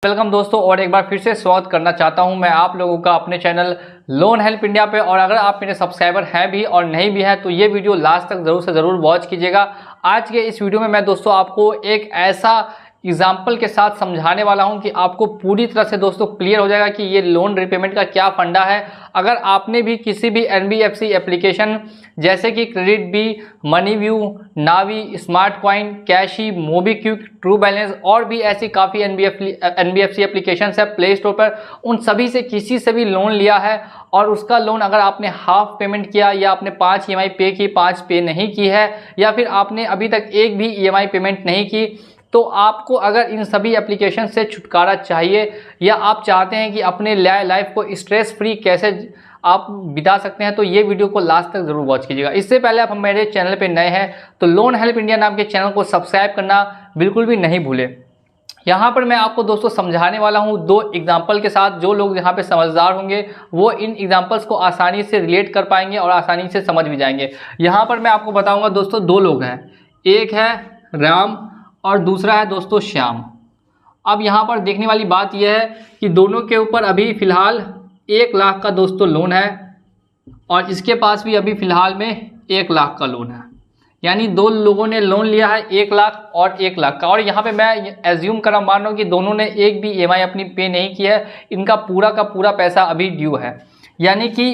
Welcome दोस्तों, और एक बार फिर से स्वागत करना चाहता हूं मैं आप लोगों का अपने चैनल लोन हेल्प इंडिया पे। और अगर आप मेरे सब्सक्राइबर हैं भी और नहीं भी हैं तो ये वीडियो लास्ट तक ज़रूर से ज़रूर वॉच कीजिएगा। आज के इस वीडियो में मैं दोस्तों आपको एक ऐसा एग्जाम्पल के साथ समझाने वाला हूं कि आपको पूरी तरह से दोस्तों क्लियर हो जाएगा कि ये लोन रिपेमेंट का क्या फंडा है। अगर आपने भी किसी भी NBFC एप्लीकेशन जैसे कि credit bee, money view, Navi, smart coin, CASHe, MobiKwik, true balance और भी ऐसी काफ़ी NBFC एप्लीकेशन है प्ले स्टोर पर, उन सभी से किसी से भी लोन लिया है और उसका लोन अगर आपने हाफ पेमेंट किया या आपने 5 EMI पे की, 5 पे नहीं की है, या फिर आपने अभी तक एक भी EMI पेमेंट नहीं की, तो आपको अगर इन सभी एप्लीकेशन से छुटकारा चाहिए या आप चाहते हैं कि अपने लाइफ को स्ट्रेस फ्री कैसे आप बिता सकते हैं, तो ये वीडियो को लास्ट तक जरूर वॉच कीजिएगा। इससे पहले आप मेरे चैनल पे नए हैं तो लोन हेल्प इंडिया नाम के चैनल को सब्सक्राइब करना बिल्कुल भी नहीं भूलें। यहाँ पर मैं आपको दोस्तों समझाने वाला हूँ 2 एग्जाम्पल के साथ। जो लोग यहाँ पे समझदार होंगे वो इन एग्जाम्पल्स को आसानी से रिलेट कर पाएंगे और आसानी से समझ भी जाएंगे। यहाँ पर मैं आपको बताऊँगा दोस्तों 2 लोग हैं, एक है राम और दूसरा है दोस्तों श्याम। अब यहाँ पर देखने वाली बात यह है कि दोनों के ऊपर अभी फ़िलहाल 1 लाख का दोस्तों लोन है और इसके पास भी अभी फ़िलहाल में 1 लाख का लोन है। यानी 2 लोगों ने लोन लिया है 1 लाख और 1 लाख का। और यहाँ पे मैं एज्यूम कर मान रहा हूँ कि दोनों ने एक भी EMI अपनी पे नहीं की है, इनका पूरा का पूरा पैसा अभी ड्यू है। यानी कि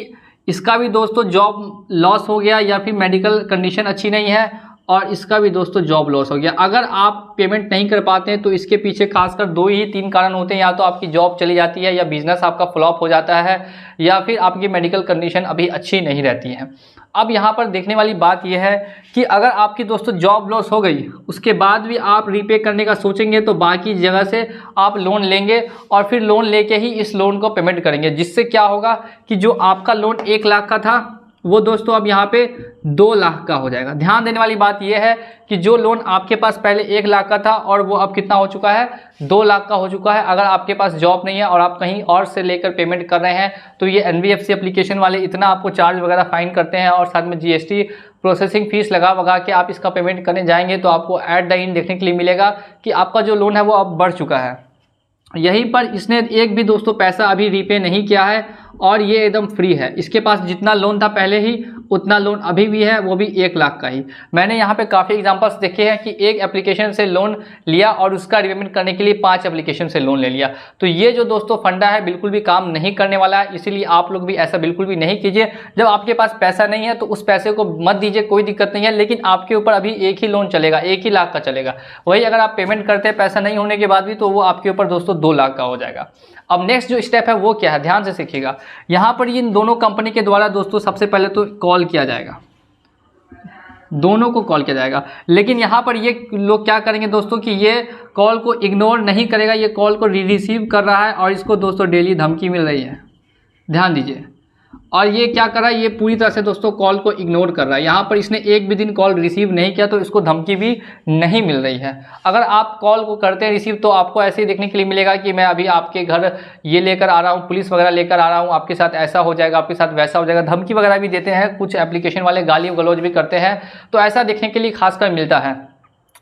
इसका भी दोस्तों जॉब लॉस हो गया या फिर मेडिकल कंडीशन अच्छी नहीं है, और इसका भी दोस्तों जॉब लॉस हो गया। अगर आप पेमेंट नहीं कर पाते हैं तो इसके पीछे खासकर 2 ही 3 कारण होते हैं। या तो आपकी जॉब चली जाती है, या बिजनेस आपका फ्लॉप हो जाता है, या फिर आपकी मेडिकल कंडीशन अभी अच्छी नहीं रहती है। अब यहाँ पर देखने वाली बात यह है कि अगर आपकी दोस्तों जॉब लॉस हो गई, उसके बाद भी आप रीपे करने का सोचेंगे तो बाकी जगह से आप लोन लेंगे और फिर लोन लेके ही इस लोन को पेमेंट करेंगे, जिससे क्या होगा कि जो आपका लोन 1 लाख का था वो दोस्तों अब यहाँ पे 2 लाख का हो जाएगा। ध्यान देने वाली बात यह है कि जो लोन आपके पास पहले 1 लाख का था और वो अब कितना हो चुका है, 2 लाख का हो चुका है। अगर आपके पास जॉब नहीं है और आप कहीं और से लेकर पेमेंट कर रहे हैं तो ये NBFC एप्लीकेशन वाले इतना आपको चार्ज वगैरह फाइन करते हैं और साथ में GST प्रोसेसिंग फीस लगा के आप इसका पेमेंट करने जाएंगे तो आपको एट द एंड देखने के लिए मिलेगा कि आपका जो लोन है वो अब बढ़ चुका है। यहीं पर इसने एक भी दोस्तों पैसा अभी रीपे नहीं किया है और ये एकदम फ्री है। इसके पास जितना लोन था पहले ही उतना लोन अभी भी है, वो भी 1 लाख का ही। मैंने यहाँ पे काफ़ी एग्जांपल्स देखे हैं कि एक एप्लीकेशन से लोन लिया और उसका रिपेमेंट करने के लिए 5 एप्लीकेशन से लोन ले लिया। तो ये जो दोस्तों फंडा है बिल्कुल भी काम नहीं करने वाला है, इसीलिए आप लोग भी ऐसा बिल्कुल भी नहीं कीजिए। जब आपके पास पैसा नहीं है तो उस पैसे को मत दीजिए, कोई दिक्कत नहीं है, लेकिन आपके ऊपर अभी एक ही लोन चलेगा, 1 ही लाख का चलेगा। वही अगर आप पेमेंट करते हैं पैसा नहीं होने के बाद भी तो वो आपके ऊपर दोस्तों 2 लाख का हो जाएगा। अब नेक्स्ट जो स्टेप है वो क्या है, ध्यान से सीखिएगा। यहाँ पर इन दोनों कंपनी के द्वारा दोस्तों सबसे पहले तो कॉल किया जाएगा, दोनों को कॉल किया जाएगा। लेकिन यहाँ पर ये लोग क्या करेंगे दोस्तों कि ये कॉल को इग्नोर नहीं करेगा, ये कॉल को रिसीव कर रहा है और इसको दोस्तों डेली धमकी मिल रही है। ध्यान दीजिए। और ये क्या कर रहा है, ये पूरी तरह से दोस्तों कॉल को इग्नोर कर रहा है। यहाँ पर इसने एक भी दिन कॉल रिसीव नहीं किया तो इसको धमकी भी नहीं मिल रही है। अगर आप कॉल को करते हैं रिसीव तो आपको ऐसे ही देखने के लिए मिलेगा कि मैं अभी आपके घर ये लेकर आ रहा हूँ, पुलिस वगैरह लेकर आ रहा हूँ, आपके साथ ऐसा हो जाएगा, आपके साथ वैसा हो जाएगा। धमकी वगैरह भी देते हैं, कुछ एप्लीकेशन वाले गाली गलौज भी करते हैं, तो ऐसा देखने के लिए खासकर मिलता है।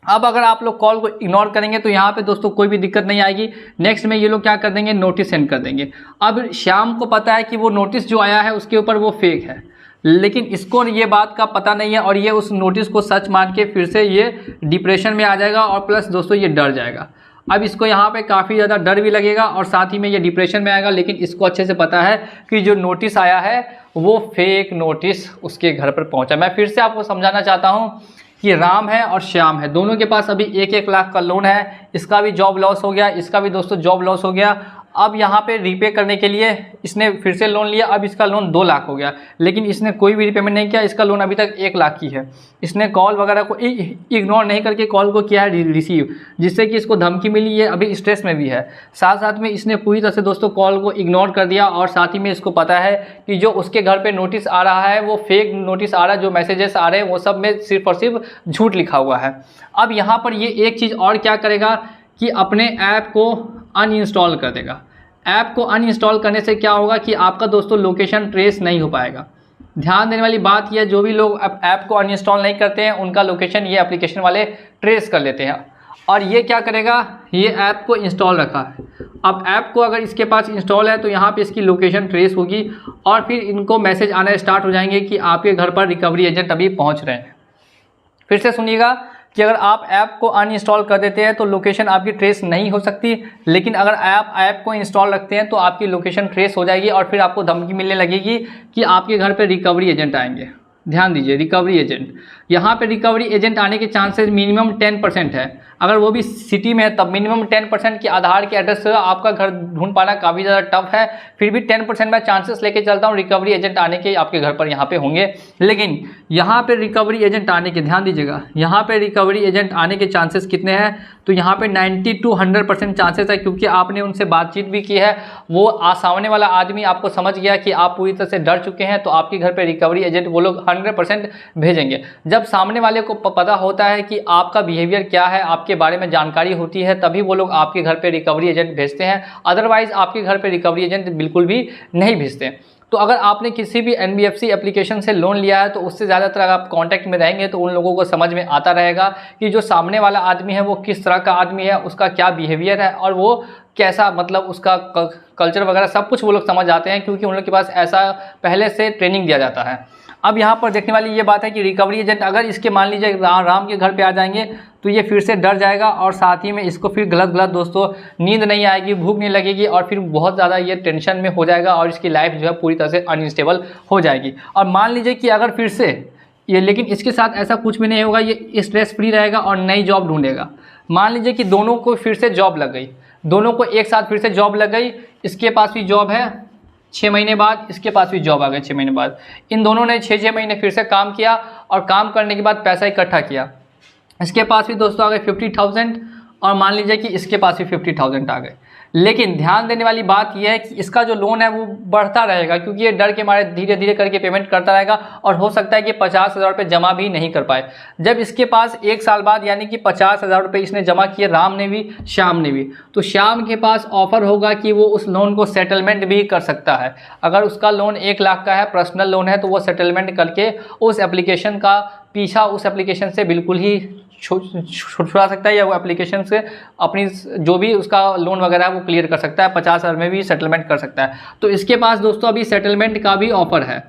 अब अगर आप लोग कॉल को इग्नोर करेंगे तो यहाँ पे दोस्तों कोई भी दिक्कत नहीं आएगी। नेक्स्ट में ये लोग क्या कर देंगे, नोटिस सेंड कर देंगे। अब श्याम को पता है कि वो नोटिस जो आया है उसके ऊपर वो फेक है, लेकिन इसको ये बात का पता नहीं है और ये उस नोटिस को सच मान के फिर से ये डिप्रेशन में आ जाएगा और प्लस दोस्तों ये डर जाएगा। अब इसको यहाँ पे काफ़ी ज़्यादा डर भी लगेगा और साथ ही में ये डिप्रेशन में आएगा। लेकिन इसको अच्छे से पता है कि जो नोटिस आया है वो फेक नोटिस उसके घर पर पहुँचा। मैं फिर से आपको समझाना चाहता हूँ कि राम है और श्याम है, दोनों के पास अभी 1-1 लाख का लोन है। इसका भी जॉब लॉस हो गया, इसका भी दोस्तों जॉब लॉस हो गया। अब यहाँ पे रीपे करने के लिए इसने फिर से लोन लिया, अब इसका लोन 2 लाख हो गया, लेकिन इसने कोई भी रीपेमेंट नहीं किया। इसका लोन अभी तक 1 लाख की है। इसने कॉल वगैरह को इग्नोर नहीं करके कॉल को किया है रिसीव, जिससे कि इसको धमकी मिली, ये अभी स्ट्रेस में भी है। साथ साथ में इसने पूरी तरह से दोस्तों कॉल को इग्नोर कर दिया और साथ ही में इसको पता है कि जो उसके घर पर नोटिस आ रहा है वो फेक नोटिस आ रहा है, जो मैसेजेस आ रहे हैं वो सब में सिर्फ और सिर्फ झूठ लिखा हुआ है। अब यहाँ पर ये एक चीज़ और क्या करेगा कि अपने ऐप को अनइंस्टॉल कर देगा। ऐप को अनइंस्टॉल करने से क्या होगा कि आपका दोस्तों लोकेशन ट्रेस नहीं हो पाएगा। ध्यान देने वाली बात यह, जो भी लोग ऐप को अनइंस्टॉल नहीं करते हैं उनका लोकेशन ये एप्लीकेशन वाले ट्रेस कर लेते हैं। और ये क्या करेगा, ये ऐप को इंस्टॉल रखा है। अब ऐप को अगर इसके पास इंस्टॉल है तो यहाँ पे इसकी लोकेशन ट्रेस होगी और फिर इनको मैसेज आना स्टार्ट हो जाएंगे कि आपके घर पर रिकवरी एजेंट अभी पहुँच रहे हैं। फिर से सुनिएगा कि अगर आप ऐप को अनइंस्टॉल कर देते हैं तो लोकेशन आपकी ट्रेस नहीं हो सकती, लेकिन अगर आप ऐप को इंस्टॉल रखते हैं तो आपकी लोकेशन ट्रेस हो जाएगी और फिर आपको धमकी मिलने लगेगी कि आपके घर पे रिकवरी एजेंट आएंगे। ध्यान दीजिए, रिकवरी एजेंट, यहाँ पे रिकवरी एजेंट आने के चांसेस मिनिमम 10% है। अगर वो भी सिटी में है तब मिनिमम 10% की आधार के एड्रेस से आपका घर ढूंढ पाना काफ़ी ज़्यादा टफ है। फिर भी 10% मैं चांसेस लेके चलता हूँ रिकवरी एजेंट आने के आपके घर पर यहाँ पे होंगे। लेकिन यहाँ पे रिकवरी एजेंट आने के, ध्यान दीजिएगा, यहाँ पे रिकवरी एजेंट आने के चांसेस कितने हैं, तो यहाँ पे 90 to 100% चांसेस है, क्योंकि आपने उनसे बातचीत भी की है। वो सामने वाला आदमी आपको समझ गया कि आप पूरी तरह से डर चुके हैं, तो आपके घर पे रिकवरी एजेंट वो लोग 100% भेजेंगे। जब सामने वाले को पता होता है कि आपका बिहेवियर क्या है, आपके बारे में जानकारी होती है, तभी वो लोग आपके घर पे रिकवरी एजेंट भेजते हैं। अदरवाइज आपके घर पे रिकवरी एजेंट बिल्कुल भी नहीं भेजते। तो अगर आपने किसी भी NBFC एप्लीकेशन से लोन लिया है तो उससे ज़्यादातर अगर आप कांटेक्ट में रहेंगे तो उन लोगों को समझ में आता रहेगा कि जो सामने वाला आदमी है वो किस तरह का आदमी है, उसका क्या बिहेवियर है और वो कैसा, मतलब उसका कल्चर वगैरह सब कुछ वो लोग समझ आते हैं, क्योंकि उन लोग के पास ऐसा पहले से ट्रेनिंग दिया जाता है। अब यहाँ पर देखने वाली ये बात है कि रिकवरी एजेंट अगर इसके मान लीजिए राम के घर पे आ जाएंगे तो ये फिर से डर जाएगा और साथ ही में इसको फिर गलत दोस्तों नींद नहीं आएगी, भूख नहीं लगेगी और फिर बहुत ज़्यादा ये टेंशन में हो जाएगा और इसकी लाइफ जो है पूरी तरह से अनस्टेबल हो जाएगी। और मान लीजिए कि अगर फिर से ये, लेकिन इसके साथ ऐसा कुछ भी नहीं होगा, ये स्ट्रेस फ्री रहेगा और नई जॉब ढूंढेगा। मान लीजिए कि दोनों को फिर से जॉब लग गई, दोनों को एक साथ फिर से जॉब लग गई, इसके पास भी जॉब है 6 महीने बाद, इसके पास भी जॉब आ गई 6 महीने बाद। इन दोनों ने 6 महीने फिर से काम किया और काम करने के बाद पैसा इकट्ठा किया। इसके पास भी दोस्तों आ गए 50,000 और मान लीजिए कि इसके पास भी 50,000 आ गए। लेकिन ध्यान देने वाली बात यह है कि इसका जो लोन है वो बढ़ता रहेगा, क्योंकि ये डर के मारे धीरे धीरे करके पेमेंट करता रहेगा और हो सकता है कि 50,000 रुपये जमा भी नहीं कर पाए। जब इसके पास 1 साल बाद यानी कि 50,000 रुपये इसने जमा किए, राम ने भी श्याम ने भी, तो श्याम के पास ऑफर होगा कि वो उस लोन को सेटलमेंट भी कर सकता है। अगर उसका लोन 1 लाख का है, पर्सनल लोन है, तो वो सेटलमेंट करके उस एप्लीकेशन का पीछा उस एप्लीकेशन से बिल्कुल ही छुड़ा सकता है, या वो एप्लीकेशन से अपनी जो भी उसका लोन वगैरह है वो क्लियर कर सकता है। 50,000 में भी सेटलमेंट कर सकता है। तो इसके पास दोस्तों अभी सेटलमेंट का भी ऑफर है,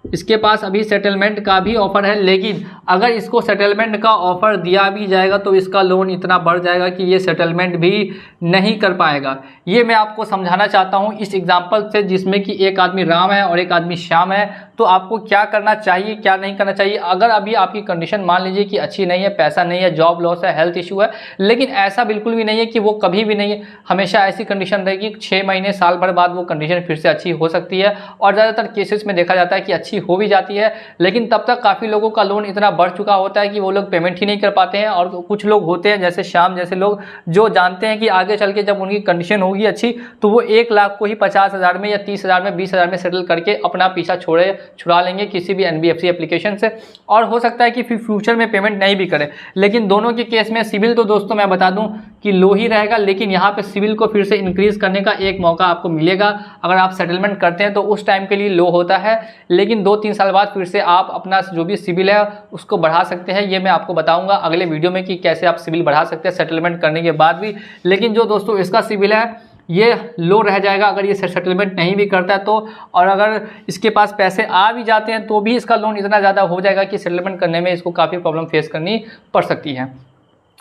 इसके पास अभी सेटलमेंट का भी ऑफर है। लेकिन अगर इसको सेटलमेंट का ऑफर दिया भी जाएगा तो इसका लोन इतना बढ़ जाएगा कि ये सेटलमेंट भी नहीं कर पाएगा। ये मैं आपको समझाना चाहता हूँ इस एग्जांपल से, जिसमें कि एक आदमी राम है और एक आदमी श्याम है। तो आपको क्या करना चाहिए, क्या नहीं करना चाहिए। अगर अभी आपकी कंडीशन मान लीजिए कि अच्छी नहीं है, पैसा नहीं है, जॉब लॉस है, हेल्थ इशू है, लेकिन ऐसा बिल्कुल भी नहीं है कि वो कभी भी नहीं है, हमेशा ऐसी कंडीशन रहेगी 6 महीने साल भर बाद वो कंडीशन फिर से अच्छी हो सकती है। और ज़्यादातर केसेस में देखा जाता है कि अच्छी हो भी जाती है, लेकिन तब तक काफ़ी लोगों का लोन इतना बढ़ चुका होता है कि वो लोग पेमेंट ही नहीं कर पाते हैं। और कुछ लोग होते हैं जैसे श्याम जैसे लोग, जो जानते हैं कि आगे चल के जब उनकी कंडीशन होगी अच्छी तो वो 1 लाख को ही 50,000 में या 30,000 में 20,000 में सेटल करके अपना पीछा छुड़ा लेंगे किसी भी NBFC एप्लीकेशन से। और हो सकता है कि फिर फ्यूचर में पेमेंट नहीं भी करे। लेकिन दोनों के केस में सिविल तो दोस्तों मैं बता दूं कि लो ही रहेगा, लेकिन यहाँ पे सिविल को फिर से इंक्रीज करने का एक मौका आपको मिलेगा। अगर आप सेटलमेंट करते हैं तो उस टाइम के लिए लो होता है, लेकिन 2-3 साल बाद फिर से आप अपना जो भी सिविल है उसको बढ़ा सकते हैं। ये मैं आपको बताऊंगा अगले वीडियो में कि कैसे आप सिविल बढ़ा सकते हैं सेटलमेंट करने के बाद भी। लेकिन जो दोस्तों इसका सिविल है ये लो रह जाएगा अगर ये सेटलमेंट नहीं भी करता है तो। और अगर इसके पास पैसे आ भी जाते हैं तो भी इसका लोन इतना ज़्यादा हो जाएगा कि सेटलमेंट करने में इसको काफ़ी प्रॉब्लम फेस करनी पड़ सकती है।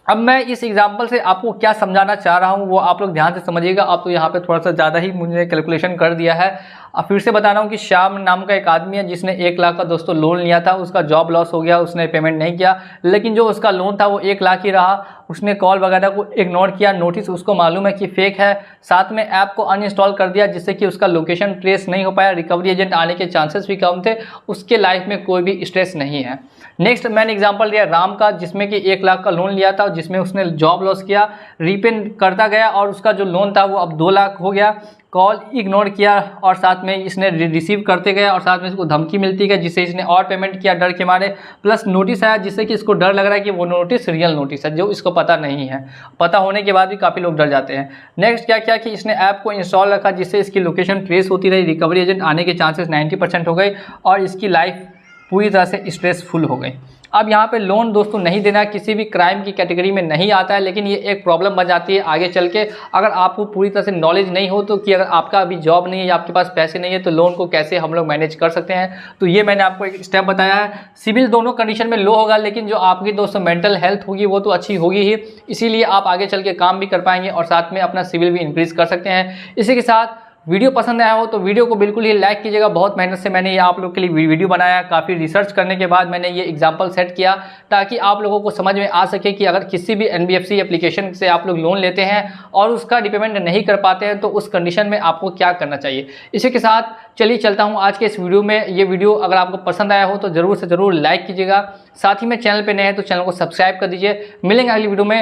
अब मैं इस एग्जाम्पल से आपको क्या समझाना चाह रहा हूँ वो आप लोग ध्यान से समझिएगा। आप तो यहाँ पे थोड़ा सा ज़्यादा ही मुझे कैलकुलेशन कर दिया है। अब फिर से बता रहा हूँ कि श्याम नाम का एक आदमी है जिसने 1 लाख का दोस्तों लोन लिया था। उसका जॉब लॉस हो गया, उसने पेमेंट नहीं किया, लेकिन जो उसका लोन था वो 1 लाख ही रहा। उसने कॉल वगैरह को इग्नोर किया, नोटिस उसको मालूम है कि फेक है, साथ में ऐप को अनइंस्टॉल कर दिया जिससे कि उसका लोकेशन ट्रेस नहीं हो पाया। रिकवरी एजेंट आने के चांसेस भी कम थे, उसके लाइफ में कोई भी स्ट्रेस नहीं है। नेक्स्ट मैंने एग्जांपल दिया राम का, जिसमें कि 1 लाख का लोन लिया था, जिसमें उसने जॉब लॉस किया, रीपे करता गया और उसका जो लोन था वो अब 2 लाख हो गया। कॉल इग्नोर किया और साथ में इसने रिसीव करते गए और साथ में इसको धमकी मिलती गई जिससे इसने और पेमेंट किया डर के मारे। प्लस नोटिस आया जिससे कि इसको डर लग रहा है कि वो नोटिस रियल नोटिस है, जो इसको पता नहीं है। पता होने के बाद भी काफ़ी लोग डर जाते हैं। नेक्स्ट क्या किया कि इसने ऐप को इंस्टॉल रखा जिससे इसकी लोकेशन ट्रेस होती रही। रिकवरी एजेंट आने के चांसेस 90% हो गए और इसकी लाइफ पूरी तरह से स्ट्रेसफुल हो गई। अब यहाँ पे लोन दोस्तों नहीं देना किसी भी क्राइम की कैटेगरी में नहीं आता है, लेकिन ये एक प्रॉब्लम बन जाती है आगे चल के। अगर आपको पूरी तरह से नॉलेज नहीं हो तो कि अगर आपका अभी जॉब नहीं है या आपके पास पैसे नहीं है तो लोन को कैसे हम लोग मैनेज कर सकते हैं, तो ये मैंने आपको एक स्टेप बताया है। सिविल दोनों कंडीशन में लो होगा, लेकिन जो आपकी दोस्तों मेंटल हेल्थ होगी वो तो अच्छी होगी ही, इसीलिए आप आगे चल के काम भी कर पाएंगे और साथ में अपना सिविल भी इंक्रीज कर सकते हैं। इसी के साथ वीडियो पसंद आया हो तो वीडियो को बिल्कुल ही लाइक कीजिएगा। बहुत मेहनत से मैंने ये आप लोग के लिए वीडियो बनाया, काफ़ी रिसर्च करने के बाद मैंने ये एग्जांपल सेट किया ताकि आप लोगों को समझ में आ सके कि अगर किसी भी NBFC एप्लीकेशन से आप लोग लोन लेते हैं और उसका रिपेमेंट नहीं कर पाते हैं तो उस कंडीशन में आपको क्या करना चाहिए। इसी के साथ चलिए चलता हूँ आज के इस वीडियो में। ये वीडियो अगर आपको पसंद आया हो तो ज़रूर से ज़रूर लाइक कीजिएगा। साथ ही में चैनल पर नए हैं तो चैनल को सब्सक्राइब कर दीजिए। मिलेंगे अगली वीडियो में।